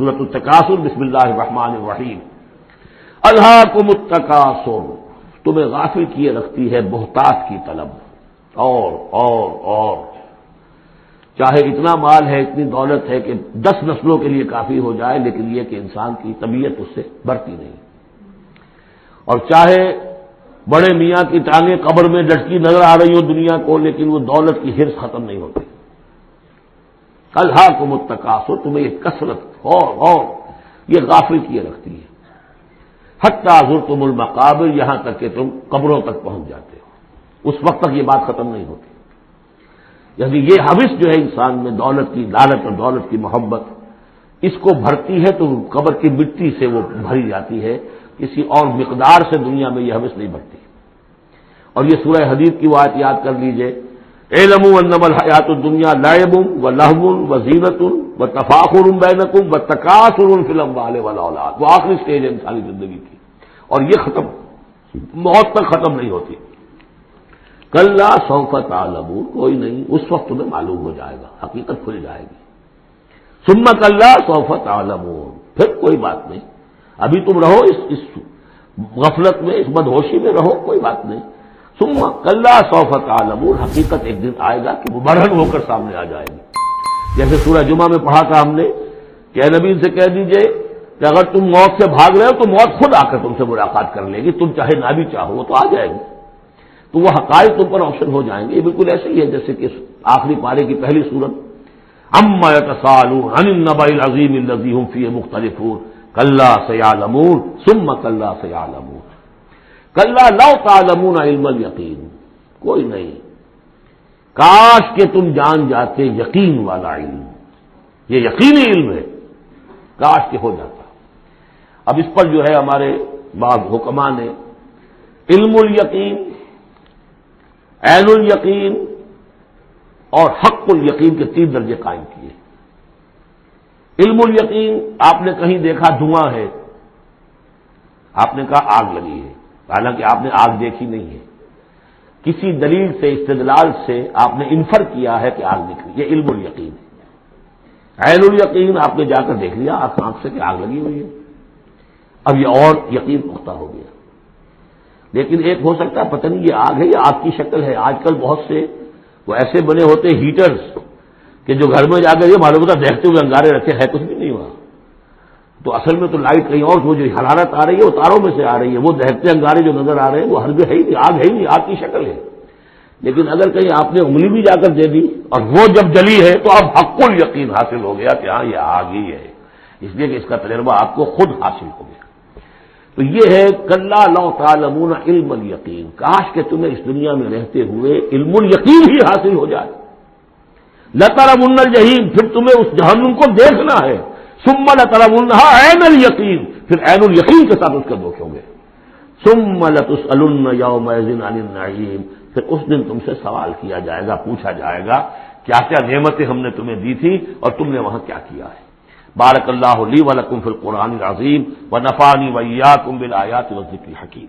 سورۃ التکاثر، بسم اللہ الرحمن الرحیم۔ الہاکم التکاثر، تمہیں غافل کیے رکھتی ہے بہتات کی طلب، اور چاہے اتنا مال ہے، اتنی دولت ہے کہ 10 نسلوں کے لیے کافی ہو جائے، لیکن یہ کہ انسان کی طبیعت اس سے بڑھتی نہیں، اور چاہے بڑے میاں کی ٹانگیں قبر میں لٹکی نظر آ رہی ہو دنیا کو، لیکن وہ دولت کی حرص ختم نہیں ہوتی۔ الہاکم التکاثر، تمہیں یہ کثرت اور یہ غافل کیے رکھتی ہے، حتی زرتم المقابر، یہاں تک کہ تم قبروں تک پہنچ جاتے ہو، اس وقت تک یہ بات ختم نہیں ہوتی۔ یعنی یہ حوث جو ہے انسان میں، دولت کی لالچ اور دولت کی محبت، اس کو بھرتی ہے تو قبر کی مٹی سے وہ بھری جاتی ہے، کسی اور مقدار سے دنیا میں یہ حوث نہیں بڑھتی۔ اور یہ سورہ حدید کی وہ آیت یاد کر لیجئے، اعلموا انما الحیات الدنیا لعب ولہو وزینۃ وتفاخر بینکم وتکاثر فی الاموال والاولاد، وہ آخری سٹیج ہے انسانی زندگی کی، اور یہ ختم موت تک ختم نہیں ہوتی۔ کلا سوف تعلمون، کوئی نہیں، اس وقت تمہیں معلوم ہو جائے گا، حقیقت کھل جائے گی۔ ثم کلا سوف تعلمون، پھر کوئی بات نہیں، ابھی تم رہو اس غفلت میں، اس بدہوشی میں رہو، کوئی بات نہیں۔ ثم کلا سوف تعلمون، حقیقت ایک دن آئے گا کہ وہ برہن ہو کر سامنے آ جائے گی۔ جیسے سورہ جمعہ میں پڑھا تھا ہم نے کہ اے نبی سے کہہ دیجئے کہ اگر تم موت سے بھاگ رہے ہو تو موت خود آ کر تم سے ملاقات کر لے گی، تم چاہے نہ بھی چاہو وہ تو آ جائے گی، تو وہ حقائق تم پر روشن ہو جائیں گے۔ یہ بالکل ایسے ہی ہے جیسے کہ آخری پارے کی پہلی سورت، عما یتساءلون عن النبأ العظیم الذی هم فیہ مختلفون کلا سیعلمون ثم کلا سیعلمون۔ کلا لو تعلمون علم الیقین، کوئی نہیں، کاش کہ تم جان جاتے یقین والا علم، یہ یقینی علم ہے، کاش کہ ہو جاتا۔ اب اس پر جو ہے ہمارے بعض حکماء نے علم الیقین، عین الیقین اور حق الیقین کے 3 درجے قائم کیے۔ علم الیقین، آپ نے کہیں دیکھا دھواں ہے، آپ نے کہا آگ لگی ہے، حالانکہ آپ نے آگ دیکھی نہیں ہے، کسی دلیل سے، استدلال سے آپ نے انفر کیا ہے کہ آگ نکلی، یہ علم الیقین ہے۔ عین الیقین، آپ نے جا کر دیکھ لیا آنکھ سے کہ آگ لگی ہوئی ہے، اب یہ اور یقین پختہ ہو گیا۔ لیکن ایک ہو سکتا ہے پتہ نہیں یہ آگ ہے یا آگ کی شکل ہے، آج کل بہت سے وہ ایسے بنے ہوتے ہیٹرز کہ جو گھر میں جا کر یہ معلوم ہوتا دیکھتے ہوئے انگارے رکھے، ہے کچھ بھی نہیں ہوا، تو اصل میں تو لائٹ کہیں اور، وہ جو حرارت آ رہی ہے وہ تاروں میں سے آ رہی ہے، وہ دہتے انگارے جو نظر آ رہے ہیں وہ ہرگز ہے ہی نہیں، آگ ہے ہی نہیں، آگ کی شکل ہے۔ لیکن اگر کہیں آپ نے انگلی بھی جا کر دے دی اور وہ جب جلی ہے تو اب حق الیقین حاصل ہو گیا کہ ہاں یہ آگ ہی ہے، اس لیے کہ اس کا تجربہ آپ کو خود حاصل ہو گیا۔ تو یہ ہے کلا لو تعلمون علم الیقین، کاش کہ تمہیں اس دنیا میں رہتے ہوئے علم الیقین ہی حاصل ہو جائے۔ لترون الجحیم، پھر تمہیں اس جہنم کو دیکھنا ہے، ثم لترونها عین الیقین، پھر عین الیقین کے ساتھ اس کا دیکھو گے۔ ثم لتسألن یومئذ عن النعیم، پھر اس دن تم سے سوال کیا جائے گا، پوچھا جائے گا کیا کیا نعمتیں ہم نے تمہیں دی تھی اور تم نے وہاں کیا کیا ہے۔ بارک اللہ لی ولکم فی القرآن العظیم ونفعنی وإیاکم بالآیات والذکر الحکیم۔